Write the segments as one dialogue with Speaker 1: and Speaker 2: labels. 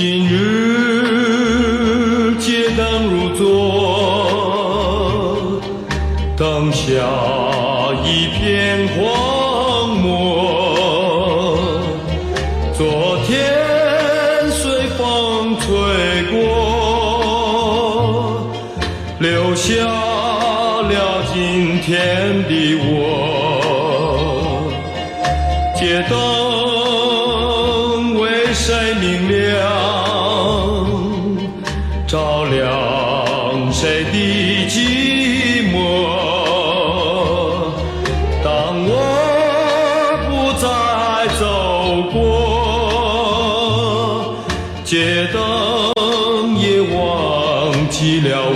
Speaker 1: 今日皆当如昨，当下一片荒漠。昨天随风吹过，留下了今天的我。街灯为谁明亮，照亮谁的寂寞。当我不再走过，街灯也忘记了我。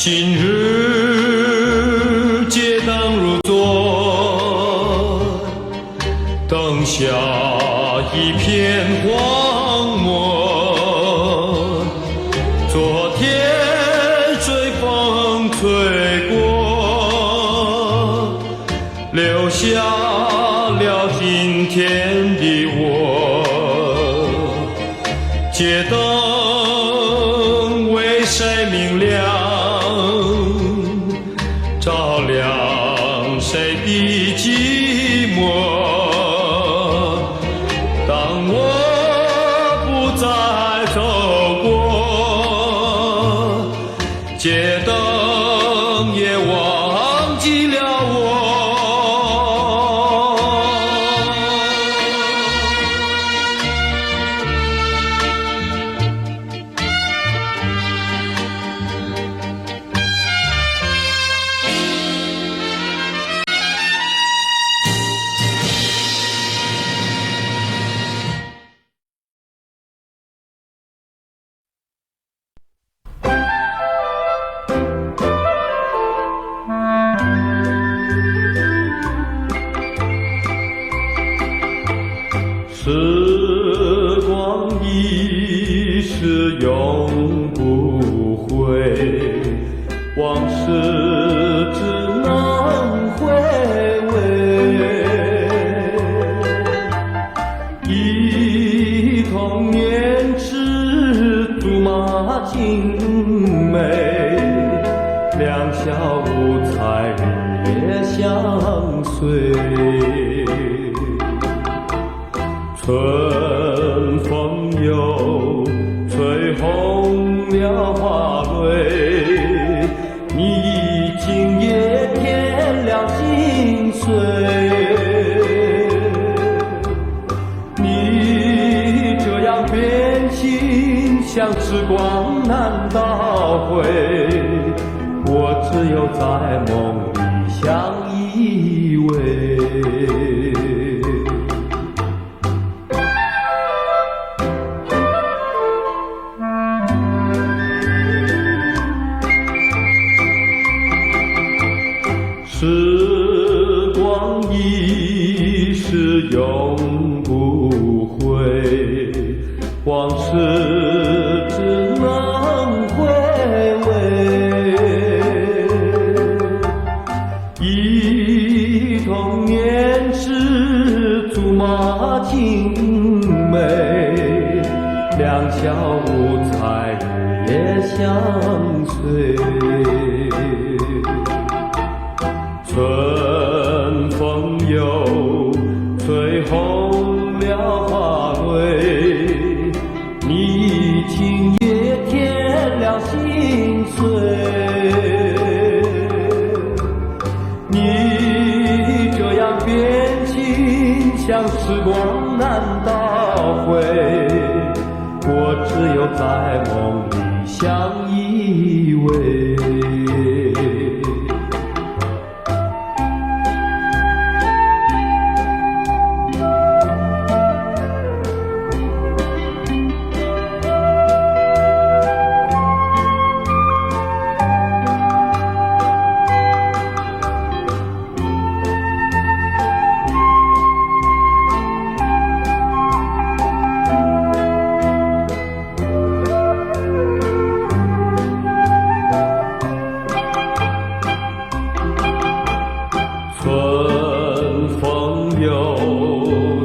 Speaker 1: 今日皆当如昨，当下一片荒漠。昨天随风吹过，留下了今天的我。街灯为谁明亮，照亮谁的寂寞。当我不再走过，街灯也忘记了我。时光一逝永不回，往事只能回味。忆童年时竹马青梅，两小无猜日夜相随。春风又吹红了花蕊，你今夜添了心碎。你这样变心，像时光难倒回，我只有在梦里相依偎。时光一逝永不回，往事只能回味。忆童年时竹马青梅，两小无猜日夜相随。春风又吹红了花蕊，你今夜添了心碎。你这样变心，像时光难倒回，我只有在梦里相依偎。春风又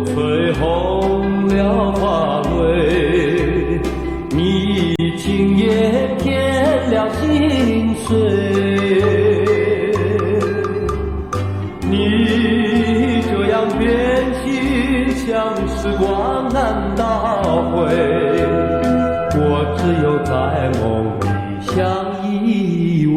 Speaker 1: 吹红了花蕊，你今夜添了心碎。你这样变心，像时光难倒回，我只有在梦里相依偎。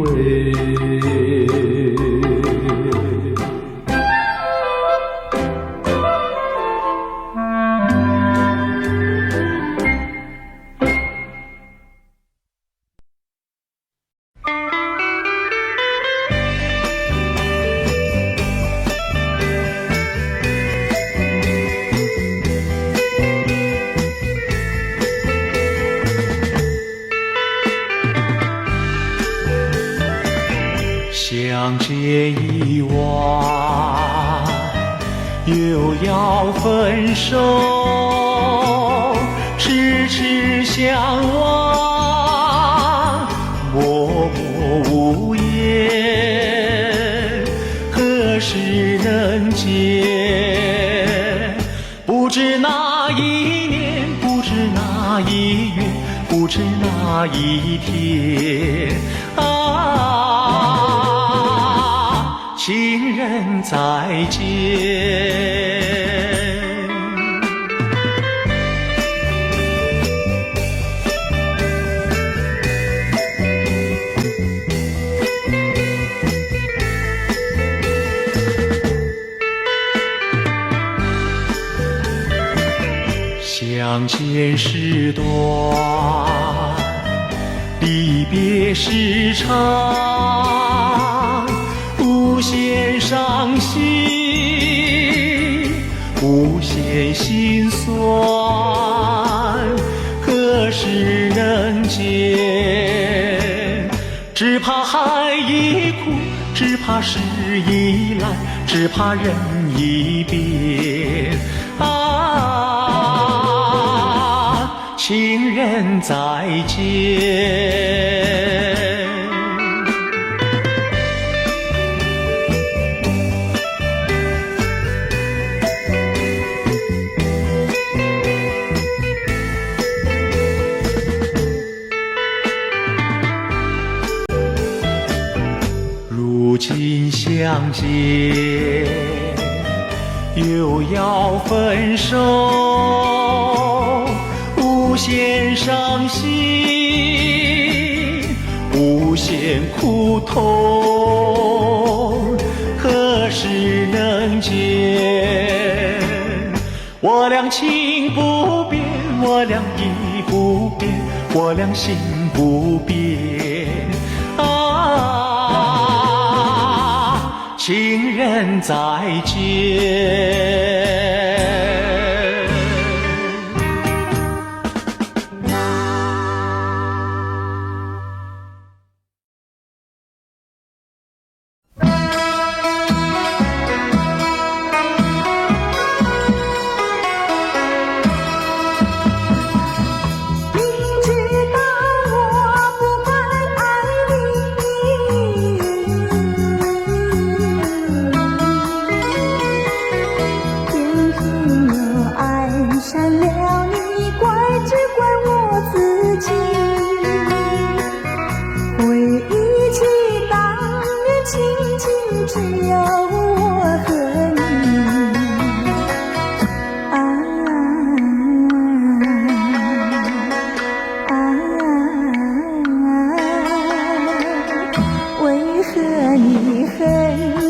Speaker 2: 相见已晚，又要分手，痴痴相望，默默无言，何时能见？不知哪一年，不知哪一月，不知哪一天啊，情人再见。相见时短，离别时长，无限伤心，无限心酸，何时能见？只怕海已枯，只怕时已来，只怕人已变啊，情人再见。如今相见，又要分手，无限伤心，无限苦痛，何时能见？我俩情不变，我俩意不变，我俩心不变啊，情人再见。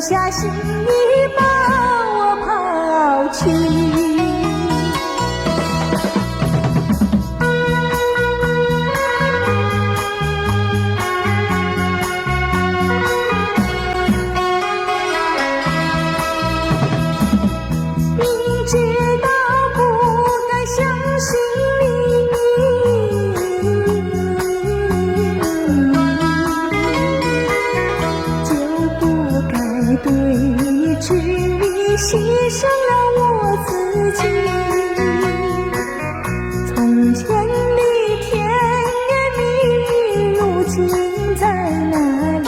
Speaker 3: 下心已把我抛弃。明知道不该相信你，就不该对你痴迷，牺牲了我自己。从前的甜言蜜语，如今在哪里？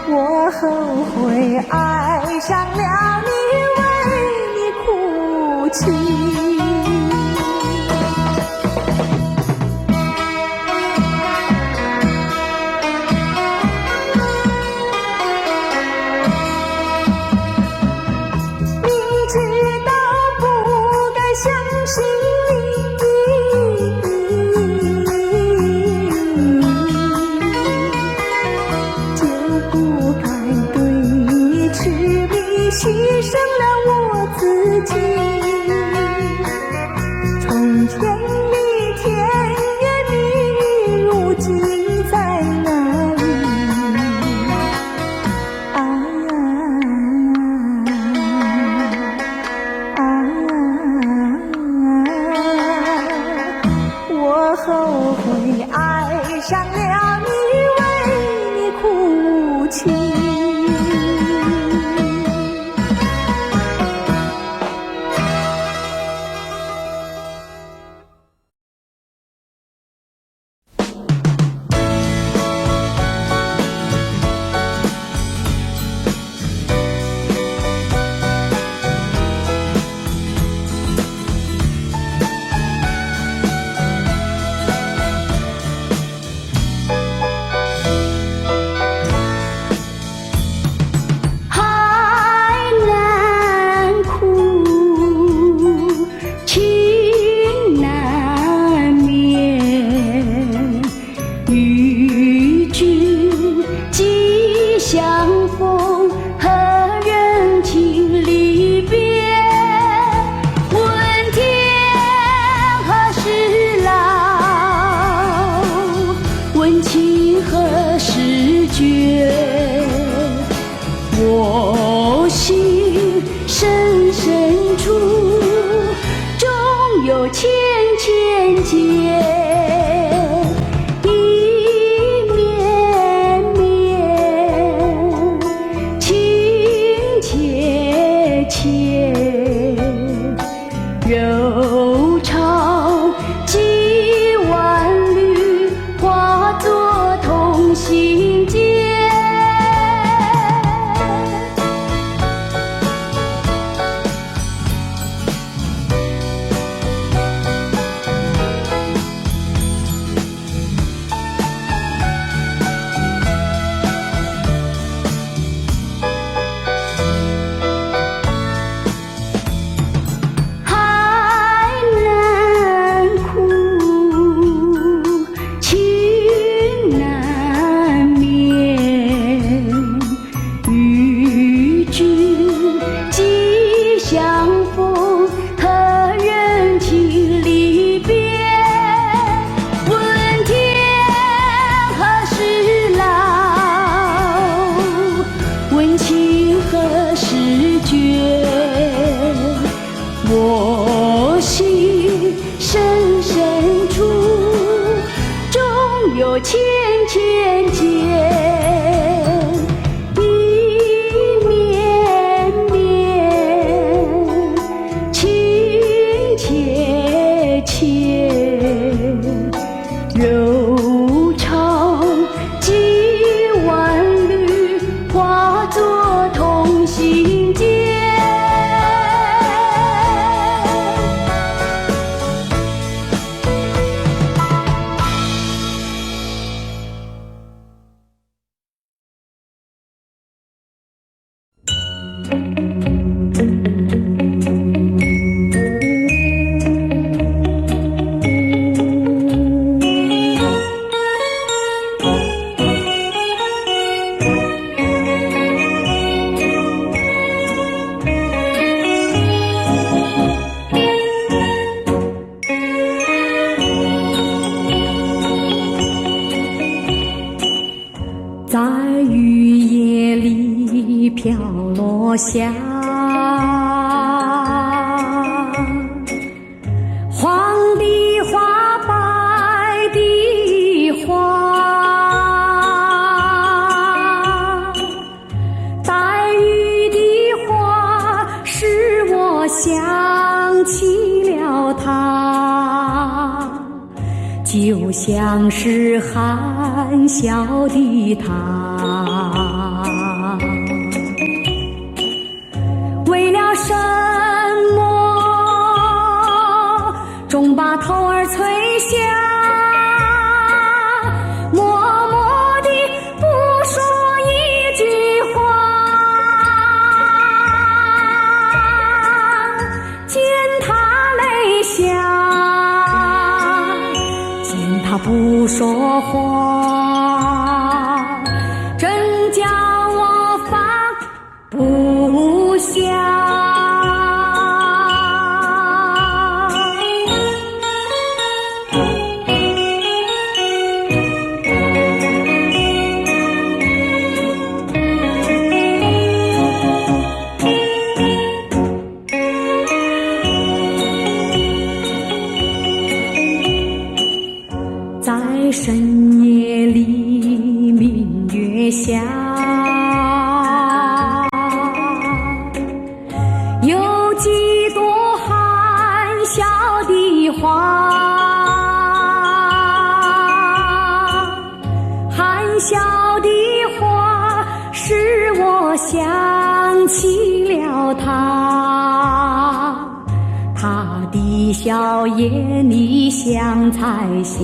Speaker 3: 我后悔爱上了你，为你哭泣。明知道不该相信牺牲了我自己。从前的甜言蜜语，如今在哪里？我后悔爱上了你，为你哭泣。我心深深处，终有千千结，一绵绵，情切切，柔肠几万缕，化作同心结。想，黄的花，白的花，带雨的花，使我想起了他，就像是含笑的他。为了什么总把头儿垂下，默默地不说一句话，见他泪下，见他不说话，真叫我放不下。在深夜里，明月下，有几朵含笑的花，含笑的花使我想起了他，他的笑眼里像彩霞，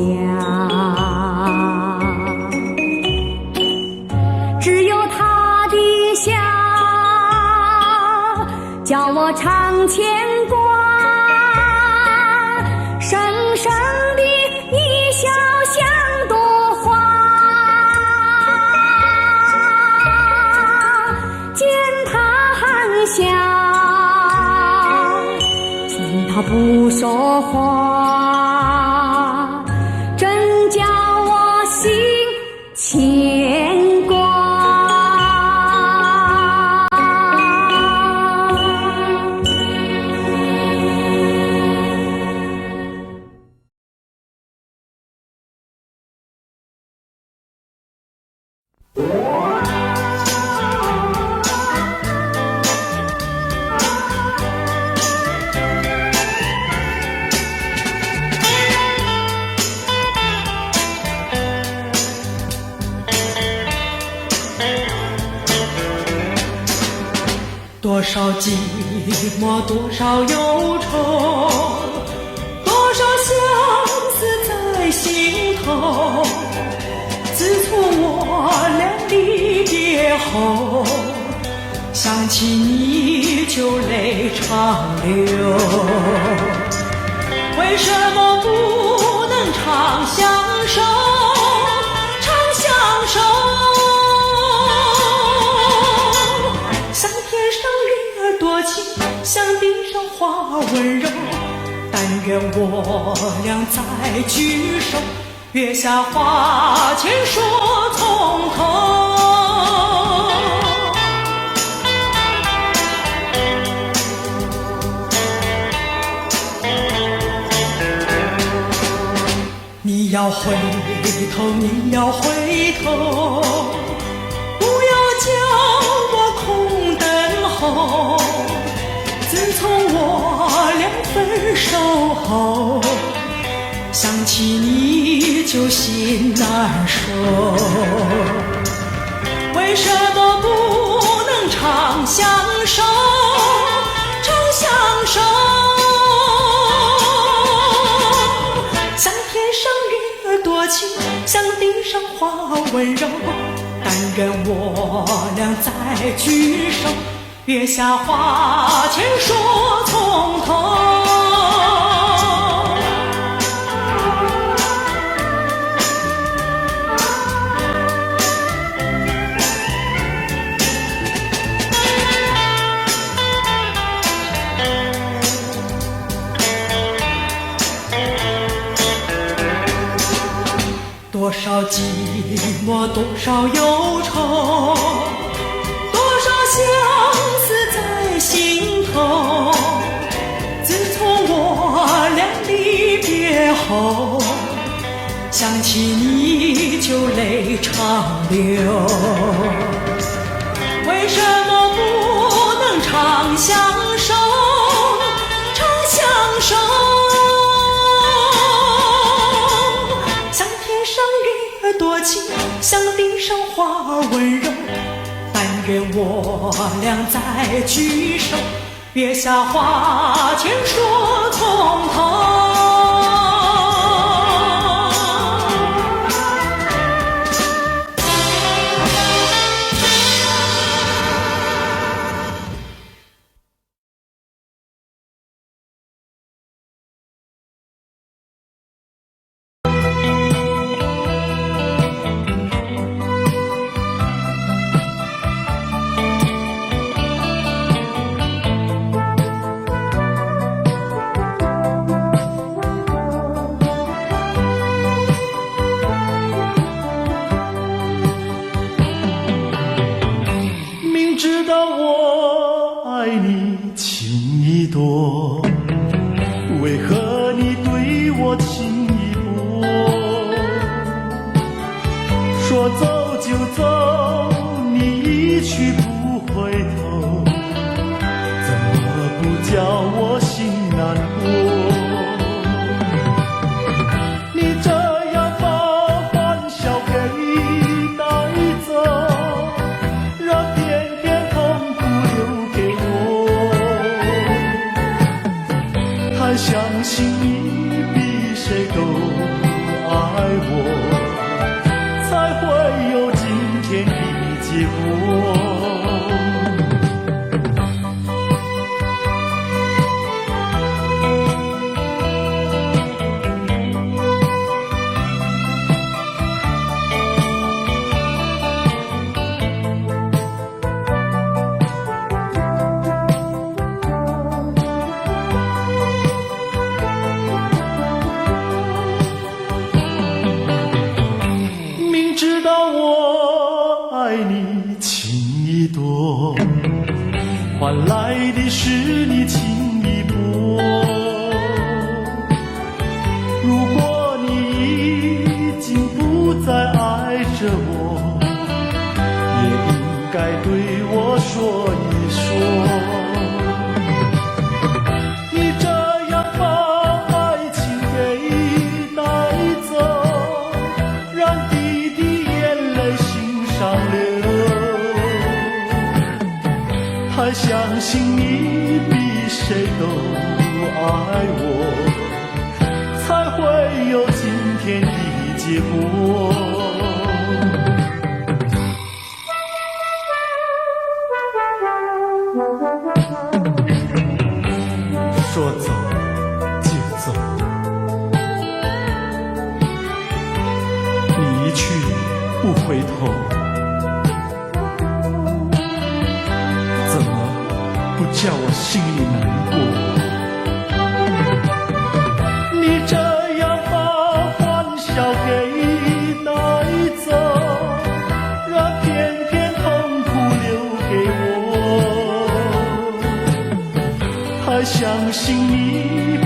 Speaker 3: 只有他的笑叫我常牵挂，深深的一笑像朵花，见他含笑，他不说话，真叫我心牵挂。
Speaker 2: 多少寂寞，多少忧愁，多少相思在心头。自从我俩离别后，想起你就泪长流。为什么不能常相守，常相守？多情，像地上花温柔，但愿我俩再聚首，月下花前说从头。你要回头，你要回头，不要叫我空等候。自从我俩分手后，想起你就心难受。为什么不能常相守，常相守？像天上月多情，像地上花温柔，但愿我俩再聚首，月下花前说从头。多少寂寞，多少忧愁，多少相思在
Speaker 4: 后，想起你就泪长流。为什么不能长相守，长相守？像天上月儿多情，像地上花儿温柔。但愿我俩再聚首，月下花前说从头。
Speaker 2: 为何你对我情意薄？说走就走，你一去不回头，怎么不叫我心难过？你这样把欢笑给带走，让甜甜痛苦留给我。还相信你比谁都爱我，才会有今天的结果。知道我爱你情意多，换来的是你情意薄。如果你已经不再爱着我，也应该对我说一说。你这样把爱情给带走，让还相信你比谁都爱我，才会有今天的结果。说走就走，你一去不回头，不叫我心里难过。你这样把欢笑给带走，让甜甜痛苦留给我。还相信你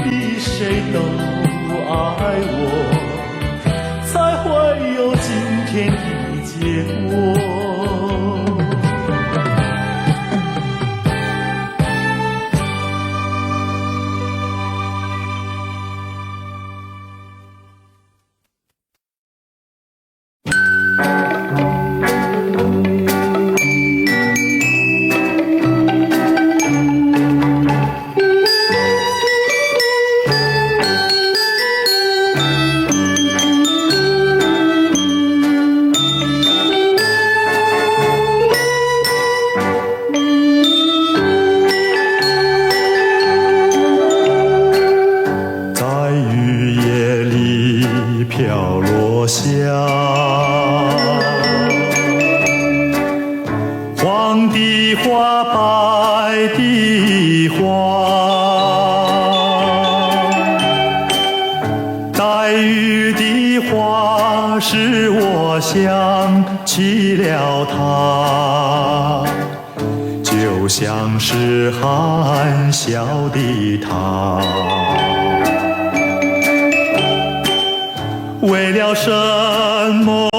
Speaker 2: 比谁都爱我，才会有今天的结果。飘落下，黄的花，白的花，带雨的花，使我想起了她，就像是含笑的她。了什么，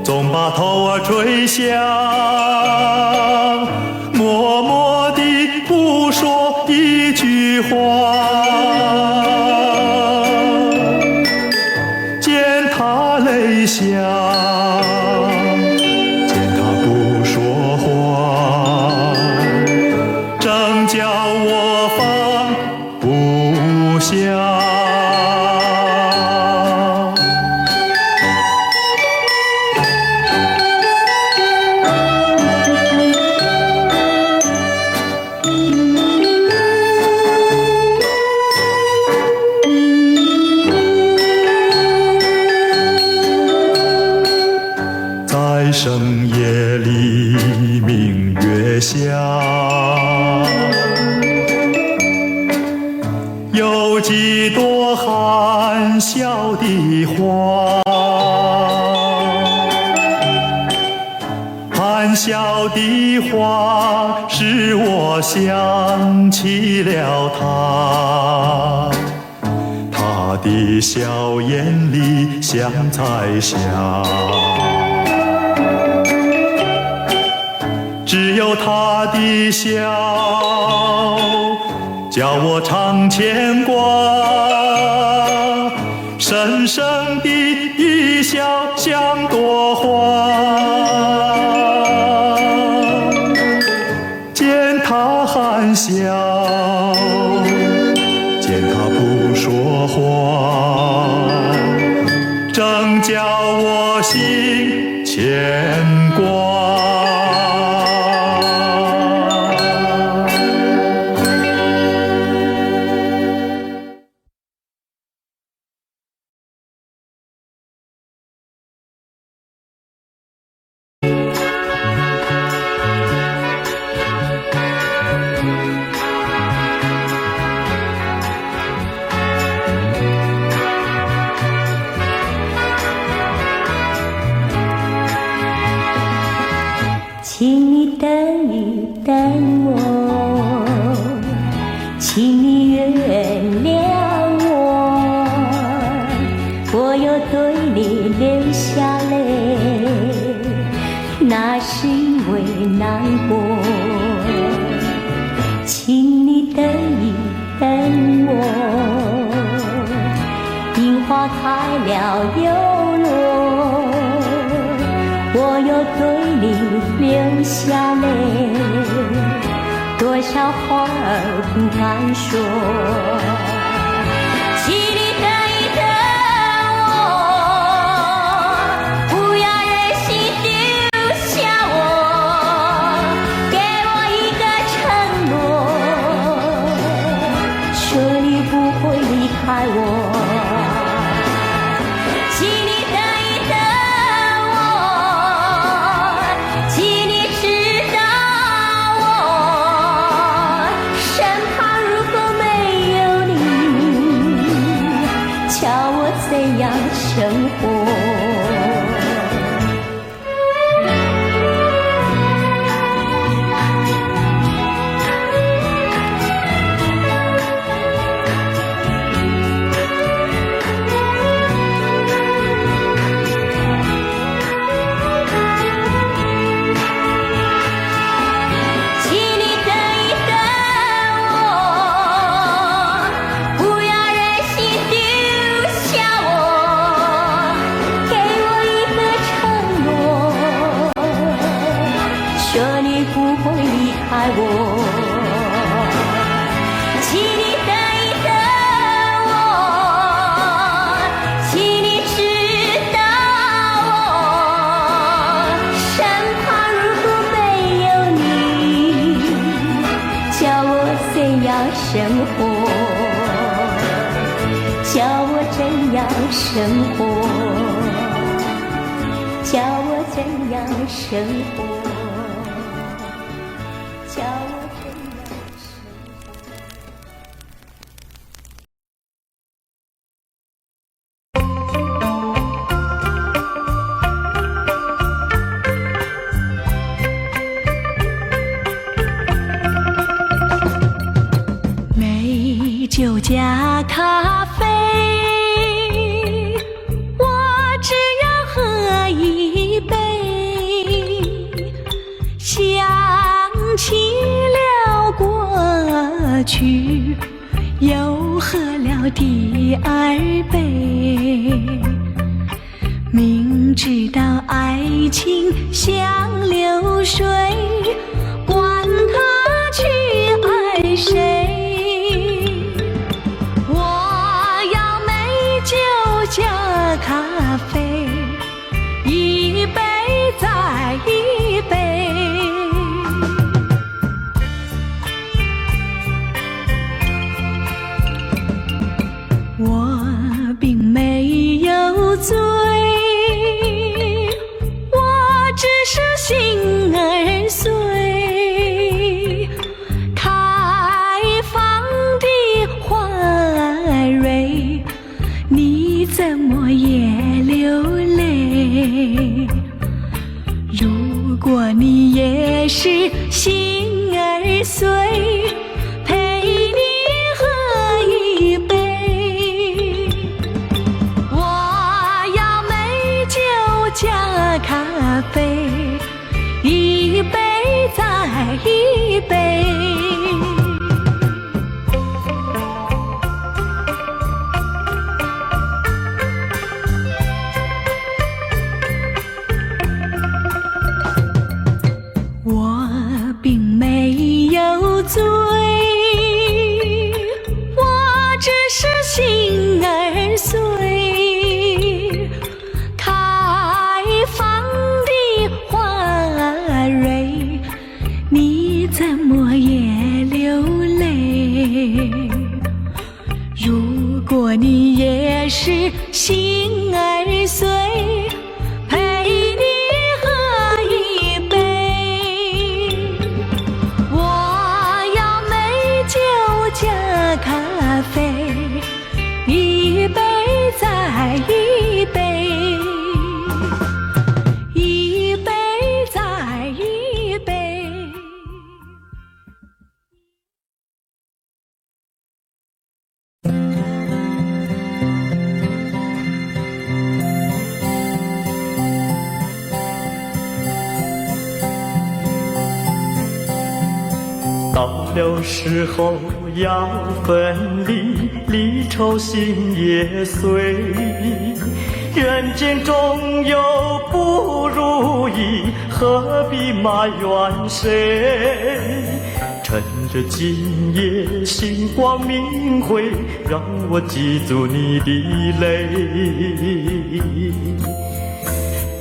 Speaker 2: 总把头儿垂下，默默地不说一句话。见他泪下，见他不说话，正叫我放不下。在深夜里，明月下，有几朵含笑的花，含笑的花使我想起了他，他的笑眼里像彩霞。只有他的笑，叫我常牵挂，深深的一笑像朵花。见他含笑，见他不说话，正叫我心牵挂。
Speaker 3: 请你等一等我，请你原谅我，我又对你流下泪，那是因为难过。请你等一等我，樱花开了又落，我又对你流下泪，多少话儿不敢说。请你等一等我，不要忍心丢下我，给我一个承诺，说你不会离开我。怎样生活？我，请你等一等我，请你知道我身旁如果没有你，叫我怎样生活？叫我怎样生活？叫我怎样生活？叫我怎样生
Speaker 4: 美酒加咖啡，
Speaker 3: 起了过去，又喝了第二杯。明知道爱情像流水，管他去爱谁。我要美酒加咖啡，一杯再一杯。我并没有醉，我只是心儿碎。开放的花蕊，你怎么也流泪？如果你也是心儿碎，陪你喝一杯。加咖啡，一杯再一杯。我并没有醉，我只是心儿碎。怎么也流泪？如果你也是心儿碎，陪你喝一杯。我要美酒加咖啡，一杯再一杯。
Speaker 2: 到了时候要分离，离愁心也碎。人间终有不如意，何必埋怨谁？趁着今夜星光明辉，让我记住你的泪。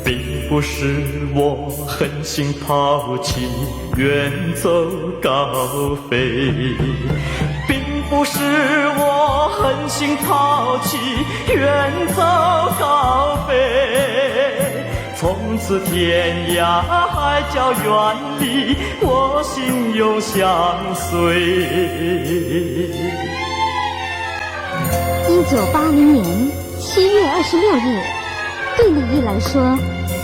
Speaker 2: 并不是我狠心抛弃，远走高飞，并不是我狠心抛弃，远走高飞。从此天涯海角远离，我心永相随。
Speaker 5: 1980年7月26日，对李毅来说，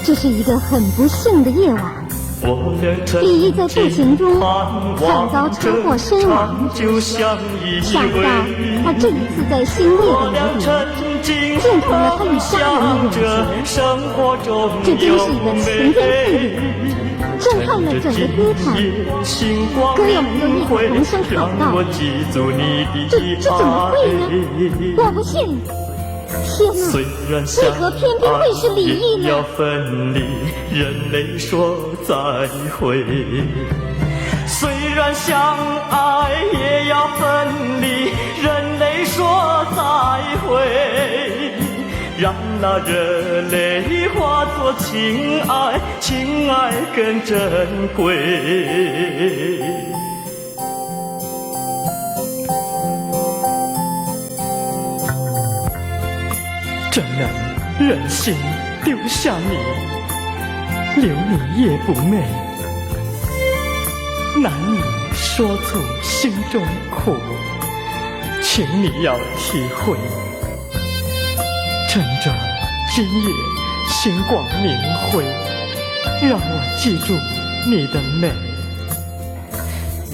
Speaker 5: 这是一个很不幸的夜晚。李毅在步行中惨遭车祸身亡，想不到他这一次在新烈的雨里见成了他与家人的永结，这真是一个晴天霹雳，震撼了整个歌坛。歌友们又异口同声喊道：这怎么会呢？我不信！天哪，为何偏偏会是李毅呢？
Speaker 2: 要分离，人类说再会。虽然相爱也要分离，人类说再会。让那热泪化作情爱，情爱更珍贵。怎能忍心丢下你，留你也不美，难以说出心中苦，请你要体会。趁着今夜星光明辉，让我记住你的美。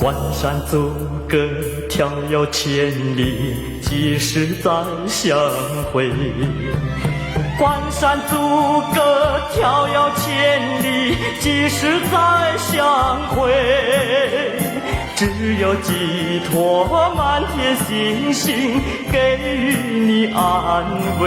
Speaker 2: 万山阻隔，迢遥千里，几时再相会？关山阻隔，迢遥千里，几时再相会？只有寄托满天星星，给予你安慰。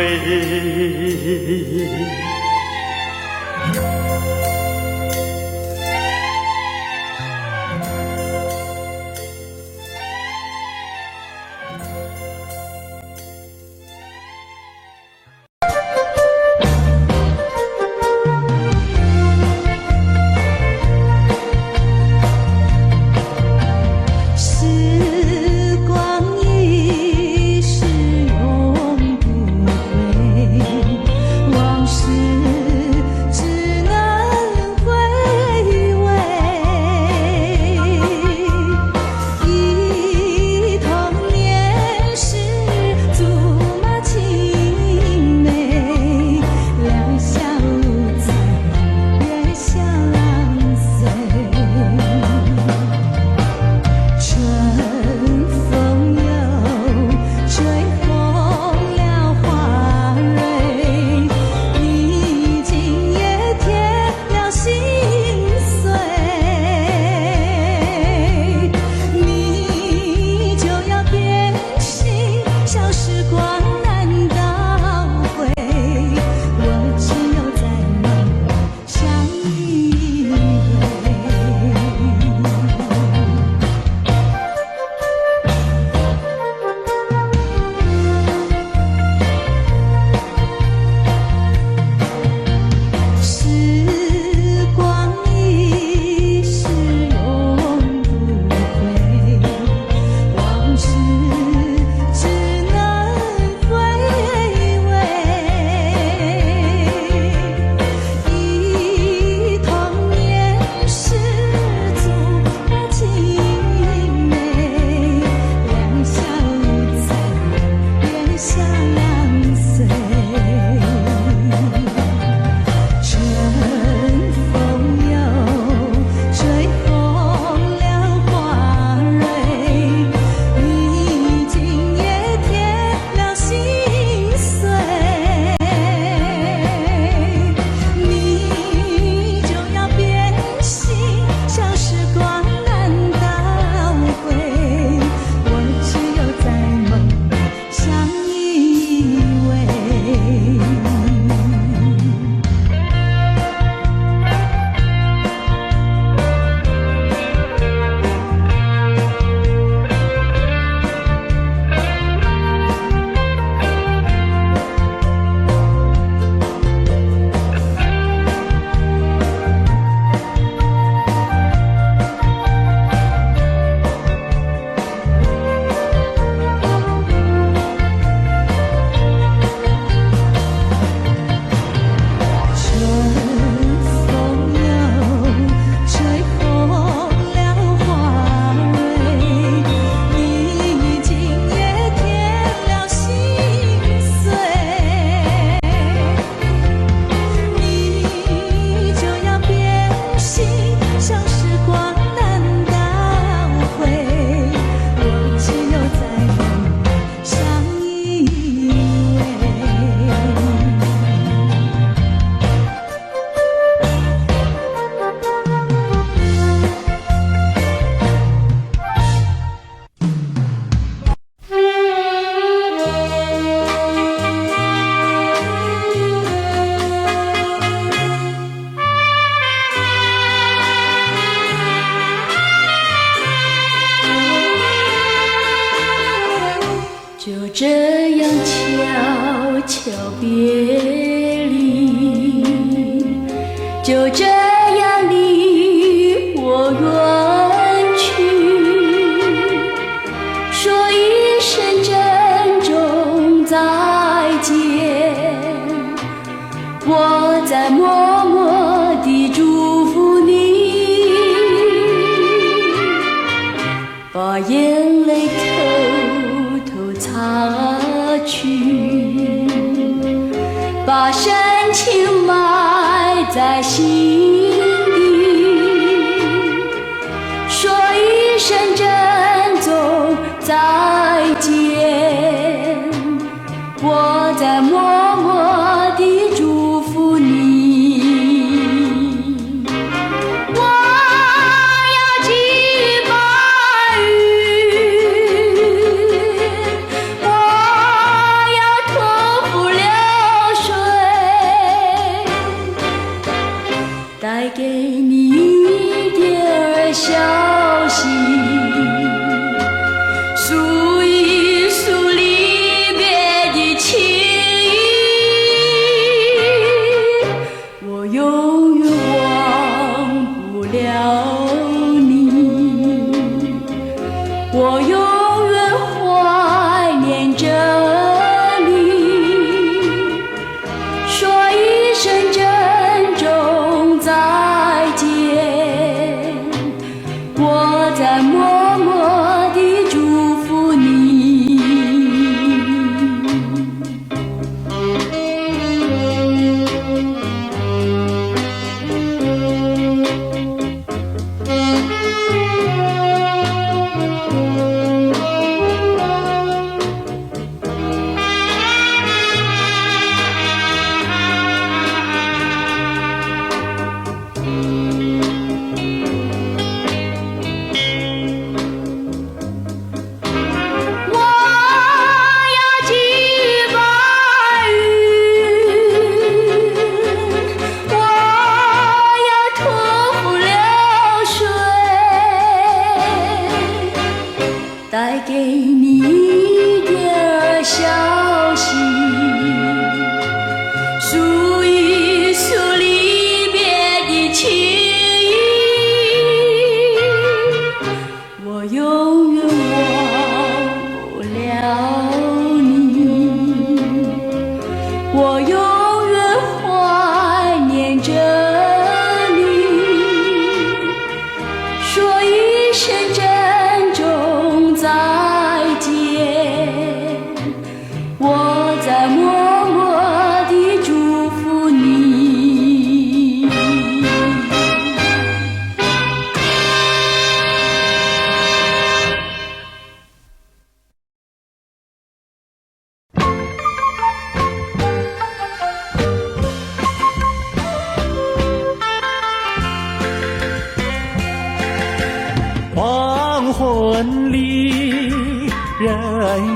Speaker 6: 这样悄悄别离，就这样离我远去，说一声珍重再见，我在默默地祝福你，把眼泪偷偷擦去，把深情埋在心底，说一声珍重再见，我在默默地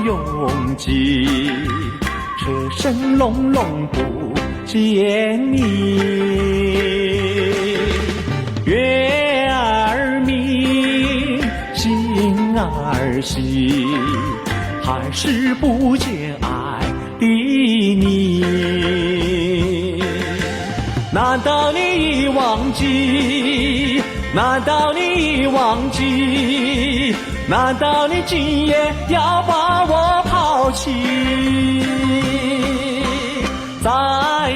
Speaker 2: 拥挤，车声隆隆不见你。月儿明，星儿稀，还是不见爱的你。难道你忘记？难道你忘记？难道你今夜要把我抛弃？在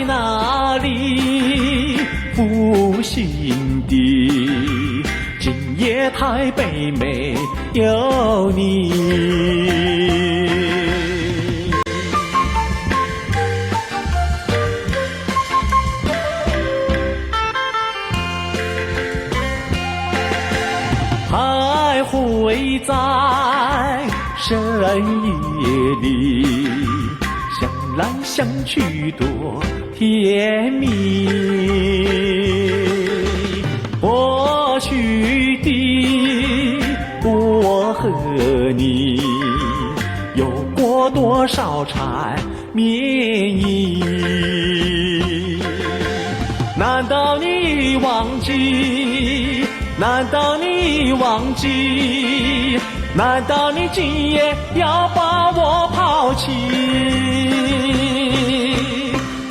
Speaker 2: 哪里负心地？今夜台北没有你。还会在深夜里想来想去多甜蜜。过去的我和你有过多少缠绵意？难道你忘记？难道你忘记？难道你今夜要把我抛弃？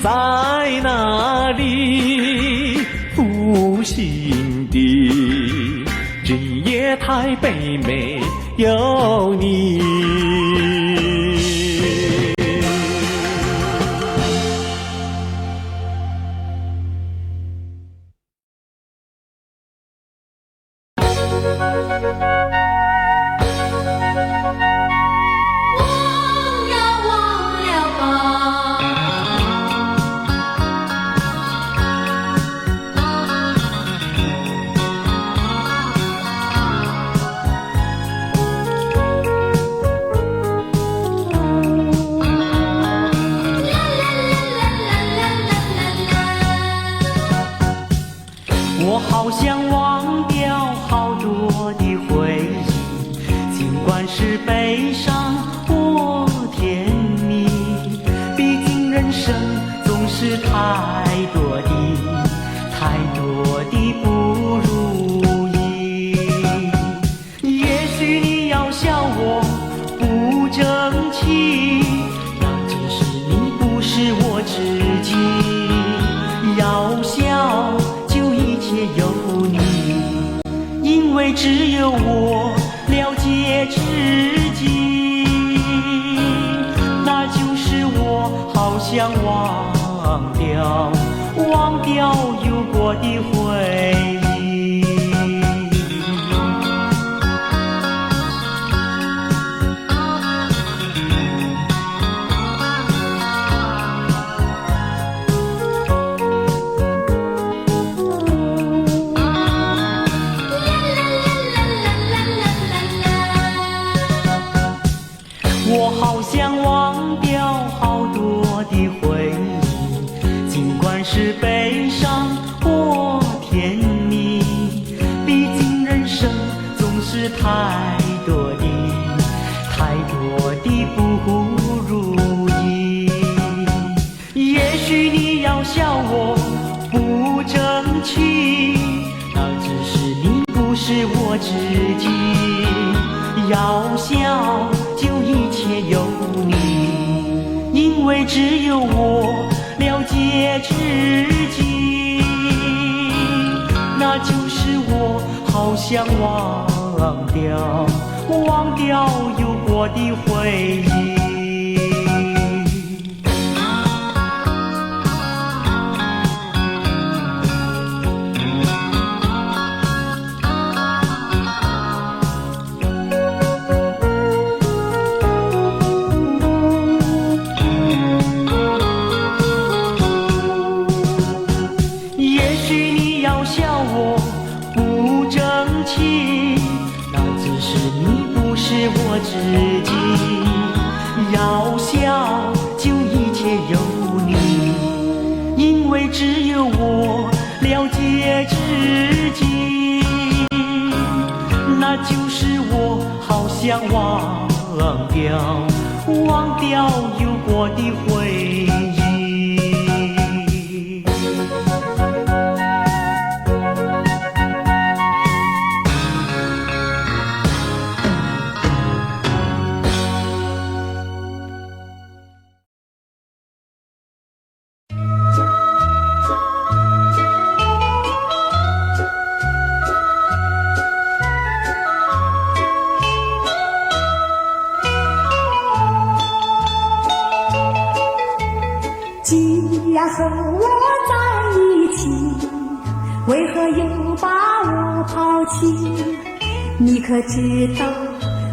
Speaker 2: 在哪里负心地？今夜台北没有你。
Speaker 7: 我好想忘掉好多的回忆，尽管是悲伤或甜蜜，毕竟人生总是太多的不如意。也许你要笑我不争气，那只是你不是我知己。要笑一切有你，因为只有我了解自己，那就是我好想忘掉有过的回忆。我好想忘掉好多的回忆，尽管是悲伤或甜蜜，毕竟人生总是太多的不如意。也许你要笑我不争气，那只是你不是我知己。要笑一切有你，因为只有我了解自己，那就是我好想忘掉有过的回忆。我知己，要笑就一切有你，因为只有我了解自己，那就是我好想忘掉忘掉有过的回忆。
Speaker 3: 既然和我在一起，为何又把我抛弃？你可知道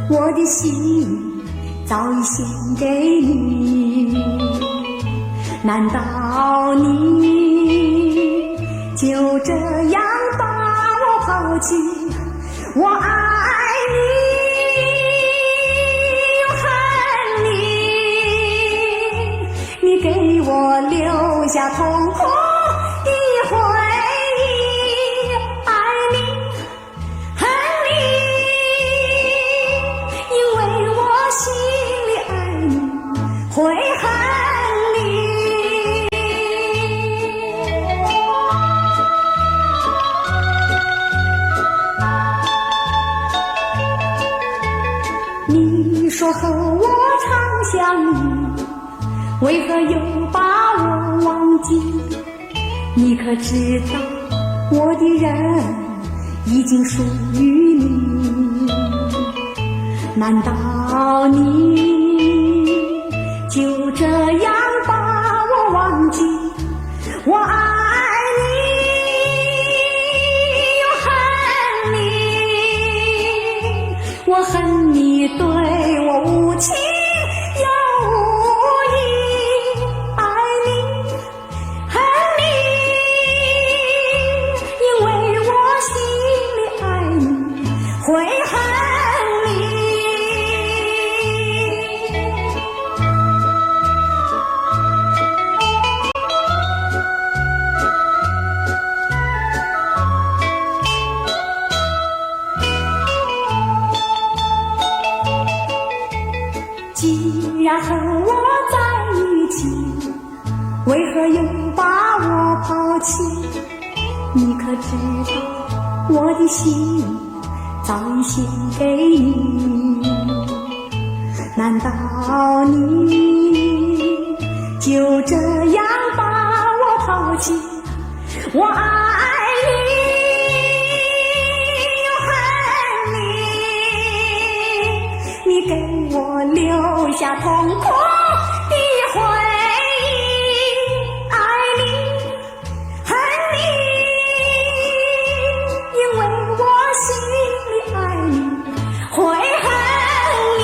Speaker 3: 我的心早已献给你？难道你就这样把我抛弃？我爱你，你给我留下痛苦的回忆，爱你，恨你，因为我心里爱你，会恨你。你说和我常相遇，为何又把我忘记？你可知道我的人已经属于你？难道你就这样把我忘记？我爱你，又恨你，我恨你对我无情又无义，爱你，恨你，因为我心里爱你，会恨你。既然和我在一起，为何又把我抛弃？你可知道我的心早已献给你？难道你就这样把我抛弃？我爱你，又恨你，你给我留下痛苦的回忆，爱你，恨你，因为我心里爱你，会恨你。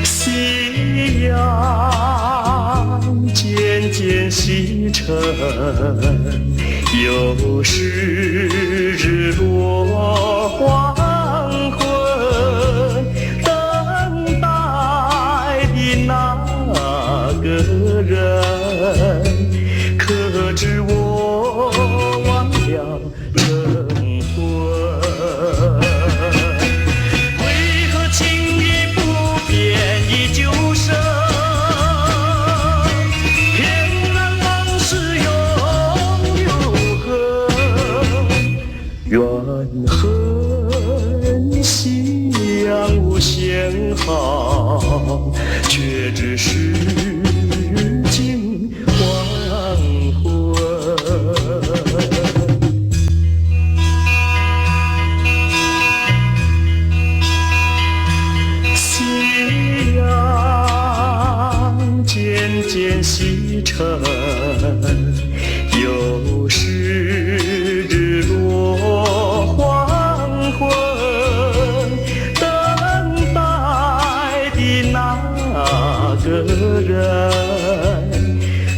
Speaker 2: 夕阳渐渐西沉，又是日落黄昏，等待的那个人，可知我忘了晨昏？为何轻易不变依旧深？偏让往事永留痕。怨恨夕阳无限好，却只是近黄昏。夕阳渐渐西沉，又是日落黄昏，等待的那个人，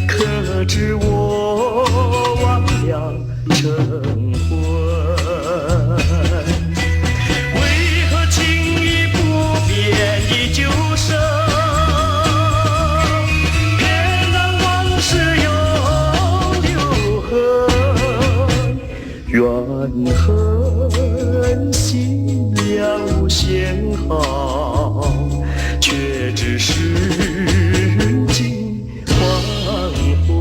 Speaker 2: 可知我忘了晨昏？为何轻易不只是近黄昏。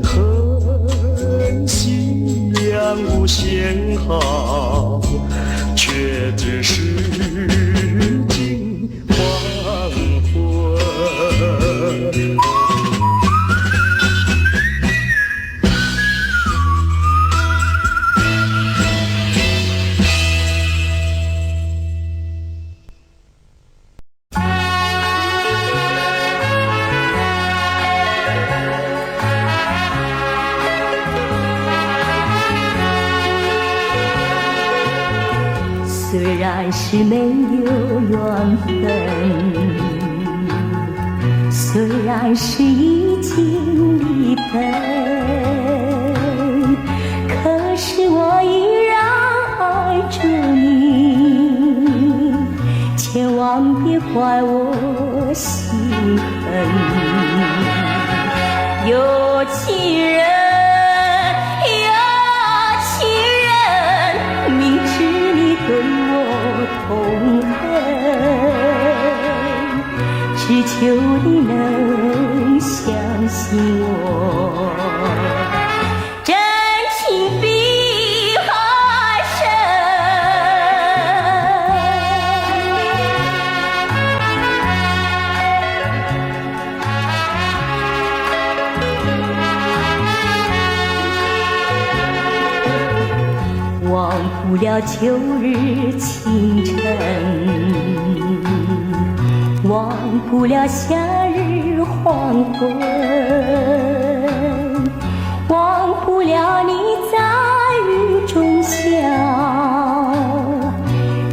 Speaker 2: 恨夕阳无限好，却只是近黄昏。
Speaker 6: 虽然是没有缘分，虽然是已经离分，可是我依然爱着你，千万别怪我心狠。有情人痛恨，只求你能相信我，真情比海深，忘不了秋日清晨，忘不了夏日黄昏，忘不了你在雨中笑，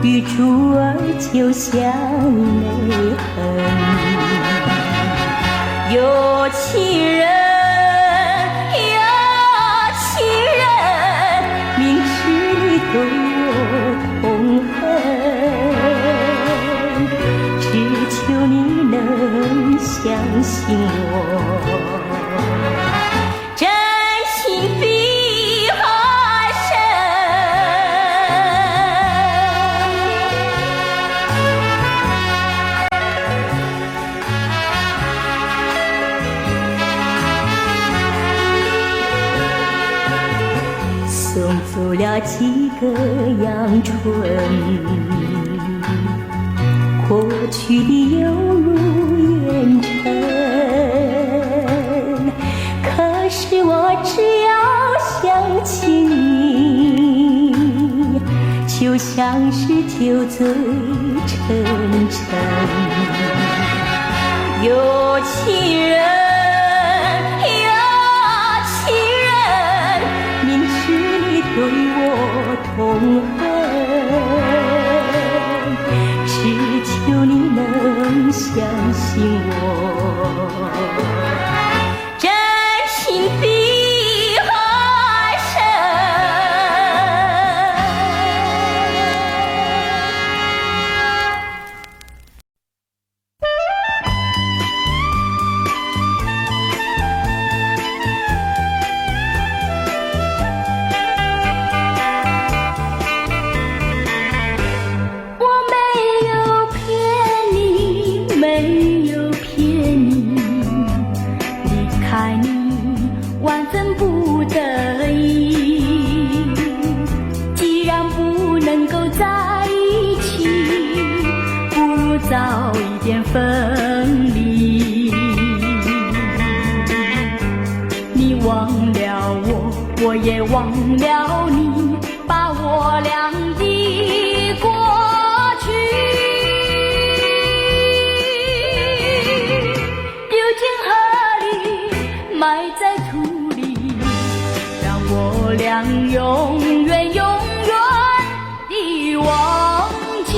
Speaker 6: 雨珠儿就像泪痕。有情人对我痛恨，只求你能相信我，真情比海深，送走了几个阳春，过去的犹如烟尘，可是我只要想起你，就像是酒醉沉沉。有情人对我痛恨，只求你能相信我，真情比海早一点分离。你忘了我，我也忘了你，把我俩的过去丢进河里，埋在土我俩永远永远的忘记。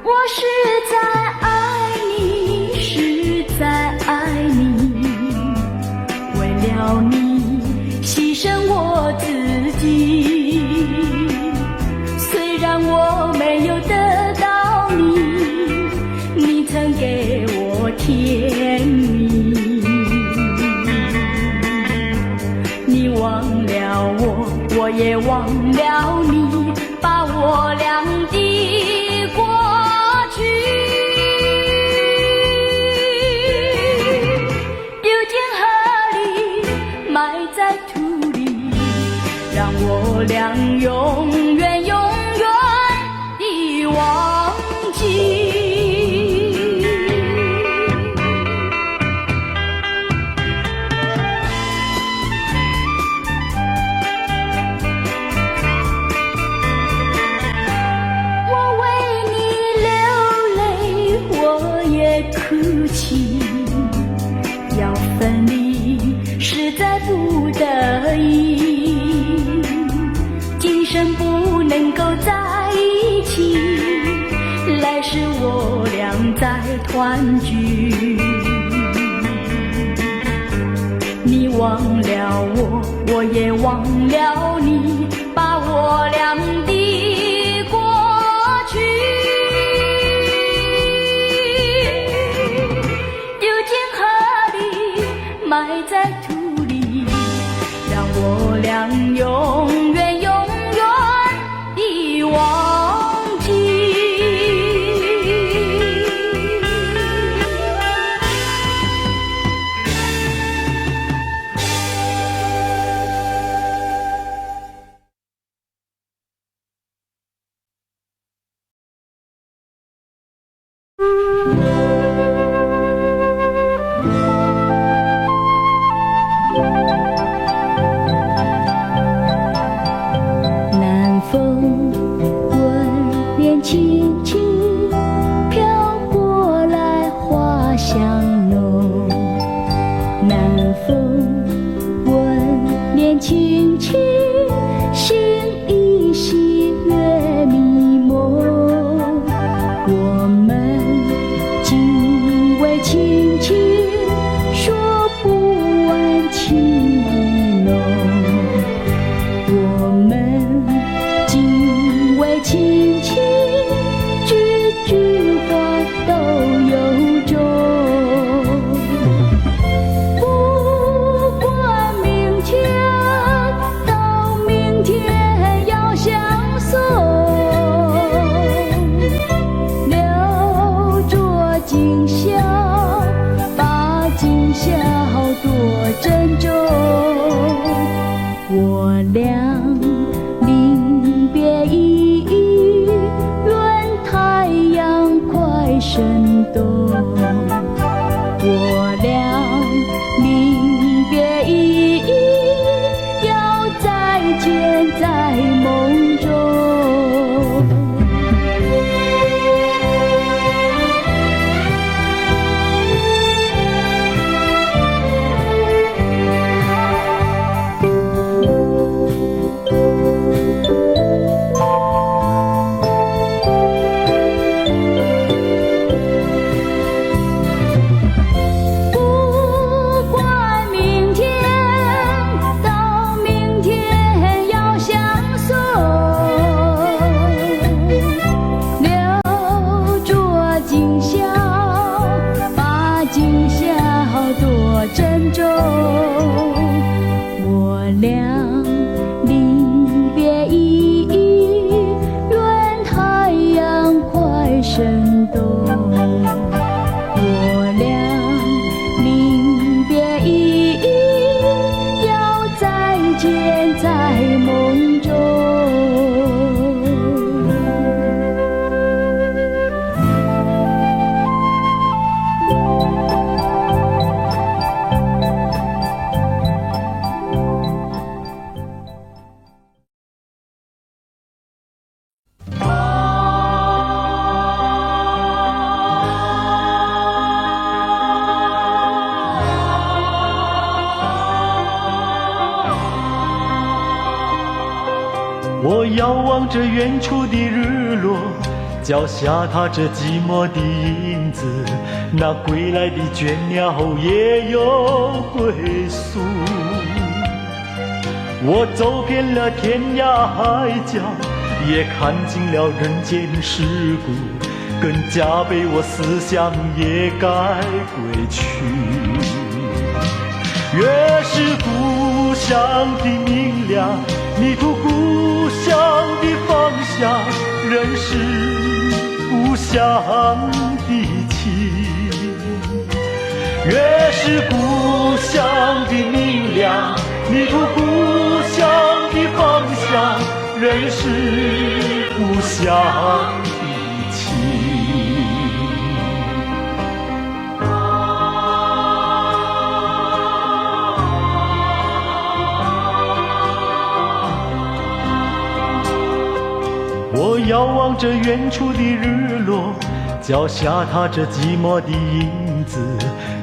Speaker 6: 我实在爱你，实在爱你，为了你牺牲我自己。虽然我没有得到你，你曾给我甜蜜。你忘了我，我也忘了你，把我俩的过去丢进河里，埋在土里，让我俩永远永远的忘记。我为你流泪，我也哭泣，要分离实在不得已，今生不能够在一起，来世我俩再团聚。你忘了我，我也忘了你，把我俩的过去丢进河里，埋在土里，让我俩永远永远的忘记。南风吻脸轻轻飘过来，花香浓。南风吻脸轻轻，心依稀月迷蒙。我们紧偎亲亲，说不完情意浓。我们紧偎亲亲，句句话都有衷。不管明天到明天要相送，留着今宵，把今宵多珍重。我俩临别依依，愿太阳快升东。我俩临别依依，要再见在梦中。不管明天到明天要相送，留着今宵，把今宵多珍重。我俩临别依依，愿太阳快升东。我俩临别依依，要再见在梦中。
Speaker 2: 我遥望着远处的日落，脚下踏着寂寞的影子，那归来的倦鸟也有归宿。我走遍了天涯海角，也看尽了人间世故，更加倍我思想也该归去。越是故乡的明亮，迷途故乡的方向，仍是故乡的情。越是故乡的明亮，迷途故乡的方向，仍是故乡的情。我遥望着远处的日落，脚下踏着寂寞的影子，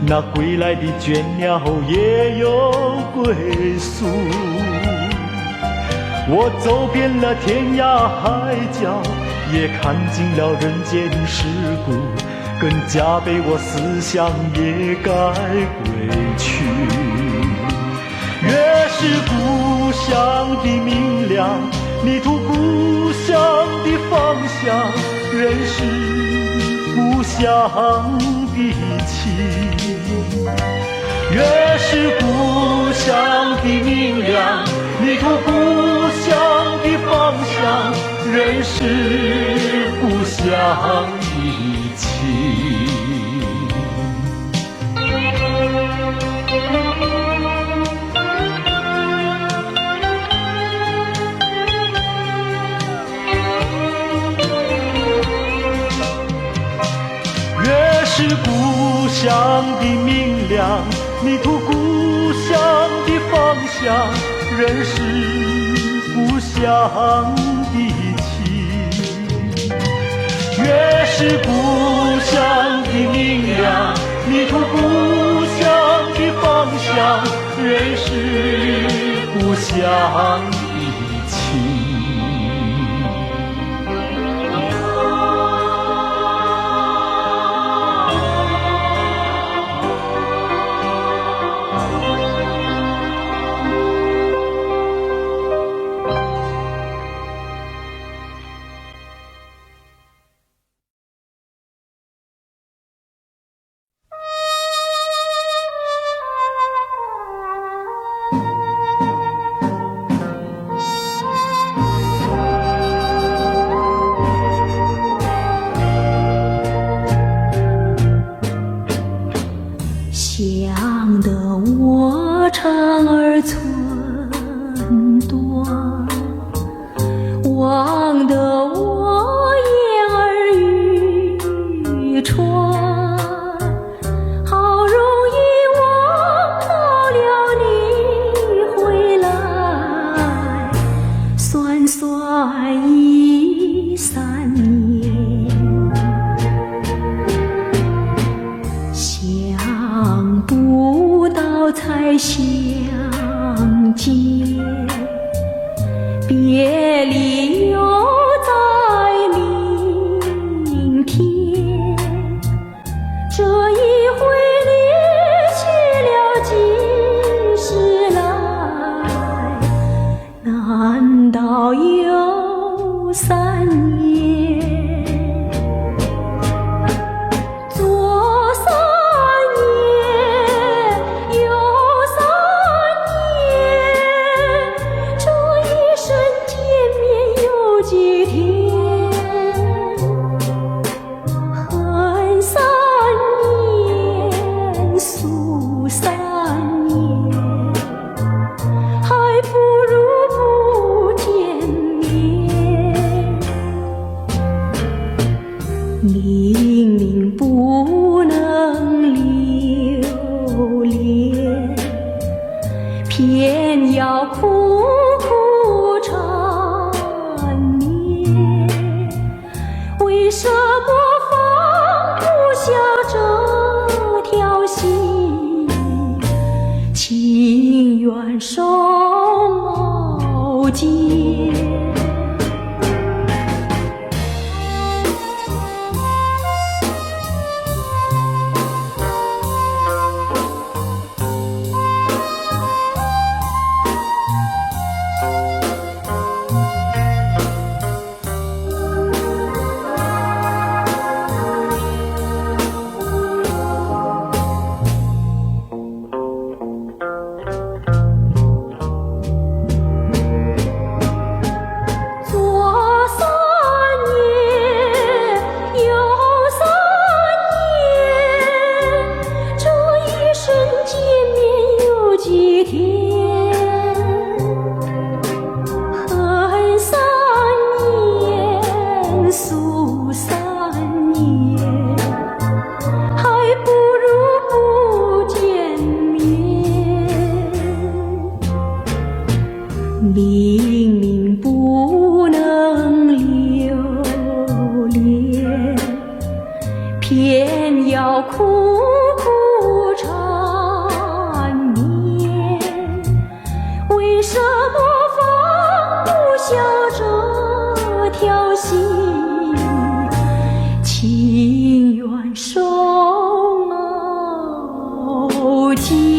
Speaker 2: 那归来的倦鸟也有归宿。我走遍了天涯海角，也看尽了人间世故，更加倍我思想也该归去。越是故乡的明亮，迷途故乡的方向，仍是故乡的情。越是故乡的明亮，迷途故乡的方向，仍是故乡的情。越是故乡的明亮，迷途故乡的方向，仍是故乡的情。越是故乡的明亮，迷途故乡的方向，仍是故乡的情。
Speaker 6: 想得我肠儿寸断，望得我眼儿欲穿，好容易望到了你回来，算算已3年。想不到才相见，别离又在明天。这一回离去了几时来？难道有3年？明明不能留恋，偏要苦苦缠绵。为什么放不下这条心？情愿手毛尖。哭泣。